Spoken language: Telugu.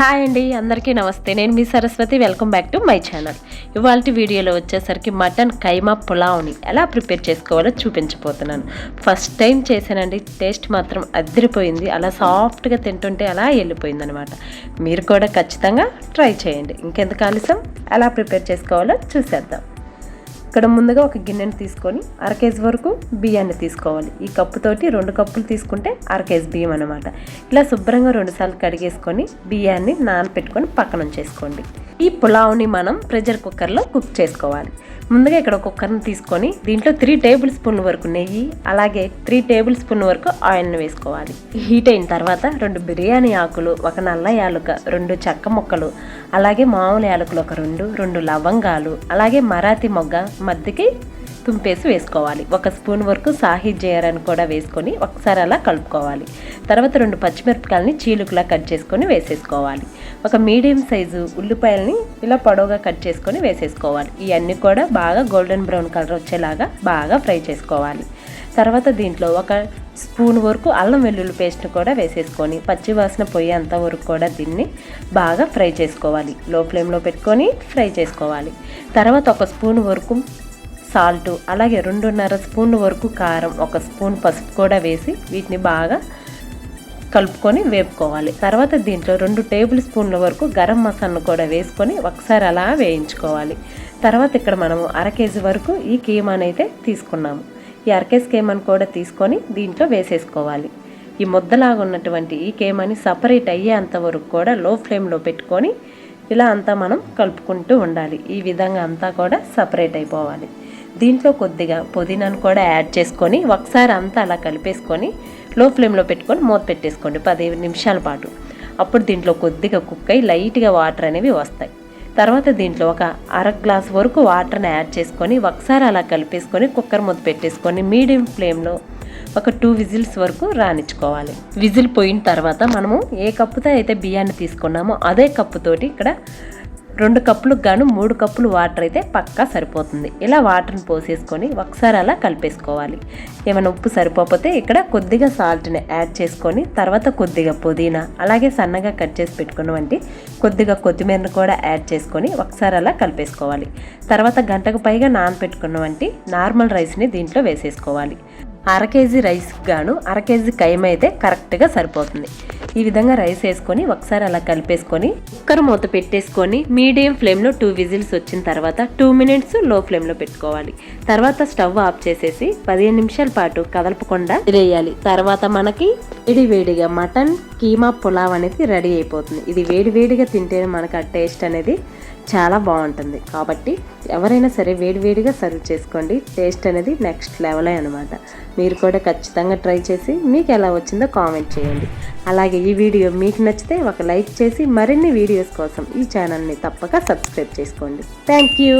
హాయ్ అండి, అందరికీ నమస్తే. నేను మీ Saraswati. Welcome back to my channel. ఇవాళ వీడియోలో వచ్చేసరికి మటన్ కైమా పులావ్ని ఎలా ప్రిపేర్ చేసుకోవాలో చూపించబోతున్నాను. ఫస్ట్ టైం చేశానండి. టేస్ట్ మాత్రం అదిరిపోయింది. అలా సాఫ్ట్గా తింటుంటే అలా వెళ్ళిపోయింది అనమాట. మీరు కూడా ఖచ్చితంగా ట్రై చేయండి. ఇంకెందుకు ఆలస్యం, ఎలా ప్రిపేర్ చేసుకోవాలో చూసేద్దాం. ఇక్కడ ముందుగా ఒక గిన్నెని తీసుకొని 1/2 కేజీ వరకు బియ్యాన్ని తీసుకోవాలి. ఈ కప్పుతోటి 2 కప్పులు తీసుకుంటే 1/2 కేజీ బియ్యం అనమాట. ఇలా శుభ్రంగా 2 సార్లు కడిగేసుకొని బియ్యాన్ని నానపెట్టుకొని పక్కన ఉంచేసుకోండి. ఈ పులావ్ని మనం ప్రెషర్ కుక్కర్లో కుక్ చేసుకోవాలి. ముందుగా ఇక్కడ కుక్కర్ని తీసుకొని దీంట్లో 3 టేబుల్ స్పూన్ల వరకు నెయ్యి, అలాగే 3 టేబుల్ స్పూన్ల వరకు ఆయిల్ని వేసుకోవాలి. హీట్ అయిన తర్వాత 2 బిర్యానీ ఆకులు, 1 నల్ల యాలుక, 2 చెక్క ముక్కలు, అలాగే మామూలు యాలకులు ఒక 2 లవంగాలు, అలాగే మరాఠీ మొగ్గ మధ్యకి తుంపేసి వేసుకోవాలి. 1 స్పూన్ వరకు సాహీ జీరాన్ని కూడా వేసుకొని ఒకసారి అలా కలుపుకోవాలి. తర్వాత 2 పచ్చిమిరపకాయలని చీలుకలా కట్ చేసుకొని వేసేసుకోవాలి. ఒక మీడియం సైజు ఉల్లిపాయలని ఇలా పొడవుగా కట్ చేసుకొని వేసేసుకోవాలి. ఇవన్నీ కూడా బాగా గోల్డెన్ బ్రౌన్ కలర్ వచ్చేలాగా బాగా ఫ్రై చేసుకోవాలి. తర్వాత దీంట్లో 1 స్పూన్ వరకు అల్లం వెల్లుల్లి పేస్ట్ని కూడా వేసేసుకొని పచ్చివాసన పోయేంత వరకు కూడా దీన్ని బాగా ఫ్రై చేసుకోవాలి. లో ఫ్లేమ్లో పెట్టుకొని ఫ్రై చేసుకోవాలి. తర్వాత 1 స్పూన్ వరకు సాల్ట్, అలాగే 2.5 స్పూన్ల వరకు కారం, 1 స్పూన్ పసుపు కూడా వేసి వీటిని బాగా కలుపుకొని వేపుకోవాలి. తర్వాత దీంట్లో 2 టేబుల్ స్పూన్ల వరకు గరం మసాలాను కూడా వేసుకొని ఒకసారి అలా వేయించుకోవాలి. తర్వాత ఇక్కడ మనము 1/2 కేజీ వరకు ఈ కీమాని అయితే తీసుకున్నాము. ఈ 1/2 కేజీ కీమాని కూడా తీసుకొని దీంట్లో వేసేసుకోవాలి. ఈ ముద్దలాగా ఉన్నటువంటి ఈ కీమాని సపరేట్ అయ్యేంత వరకు కూడా లో ఫ్లేమ్లో పెట్టుకొని ఇలా అంతా మనం కలుపుకుంటూ ఉండాలి. ఈ విధంగా అంతా కూడా సపరేట్ అయిపోవాలి. దీంట్లో కొద్దిగా పుదీనాను కూడా యాడ్ చేసుకొని ఒకసారి అంతా అలా కలిపేసుకొని లో ఫ్లేమ్లో పెట్టుకొని మూత పెట్టేసుకోండి 15 నిమిషాల పాటు. అప్పుడు దీంట్లో కొద్దిగా కుక్ అయ్యి లైట్గా వాటర్ అనేవి వస్తాయి. తర్వాత దీంట్లో 1/2 గ్లాస్ వరకు వాటర్ని యాడ్ చేసుకొని ఒకసారి అలా కలిపేసుకొని కుక్కర్ మూత పెట్టేసుకొని మీడియం ఫ్లేమ్లో 2 విజిల్స్ వరకు రానిచ్చుకోవాలి. విజిల్ పోయిన తర్వాత మనము ఏ కప్పుతో అయితే బియ్యాన్ని తీసుకున్నామో అదే కప్పుతోటి ఇక్కడ 2 కప్పులకు గాను 3 కప్పులు వాటర్ అయితే పక్కా సరిపోతుంది. ఇలా వాటర్ని పోసేసుకొని ఒకసారి అలా కలిపేసుకోవాలి. ఏమైనా ఉప్పు సరిపోతే ఇక్కడ కొద్దిగా సాల్ట్ని యాడ్ చేసుకొని తర్వాత కొద్దిగా పుదీనా, అలాగే సన్నగా కట్ చేసి పెట్టుకున్నవంటి కొద్దిగా కొత్తిమీరను కూడా యాడ్ చేసుకొని ఒకసారి అలా కలిపేసుకోవాలి. తర్వాత గంటకు పైగా నానపెట్టుకున్నవంటి నార్మల్ రైస్ని దీంట్లో వేసేసుకోవాలి. 1/2 కేజీ రైస్కి గాను 1/2 కేజీ కైమ అయితే కరెక్ట్గా సరిపోతుంది. ఈ విధంగా రైస్ వేసుకొని ఒకసారి అలా కలిపేసుకొని కుక్కర్ మూత పెట్టేసుకొని మీడియం ఫ్లేమ్లో 2 విజిల్స్ వచ్చిన తర్వాత 2 మినిట్స్ లో ఫ్లేమ్లో పెట్టుకోవాలి. తర్వాత స్టవ్ ఆఫ్ చేసేసి 15 నిమిషాల పాటు కదలపకుండా వేయాలి. తర్వాత మనకి వేడివేడిగా మటన్ కీమా పులావ్ అనేది రెడీ అయిపోతుంది. ఇది వేడివేడిగా తింటేనే మనకు ఆ టేస్ట్ అనేది చాలా బాగుంటుంది. కాబట్టి ఎవరైనా సరే వేడివేడిగా సర్వ్ చేసుకోండి. టేస్ట్ అనేది నెక్స్ట్ లెవెలే అనమాట. మీరు కూడా ఖచ్చితంగా ట్రై చేసి మీకు ఎలా వచ్చిందో కామెంట్ చేయండి. అలాగే ఈ వీడియో మీకు నచ్చితే ఒక లైక్ చేసి మరిన్ని వీడియోస్ కోసం ఈ ఛానల్ని తప్పక సబ్స్క్రైబ్ చేసుకోండి. Thank you.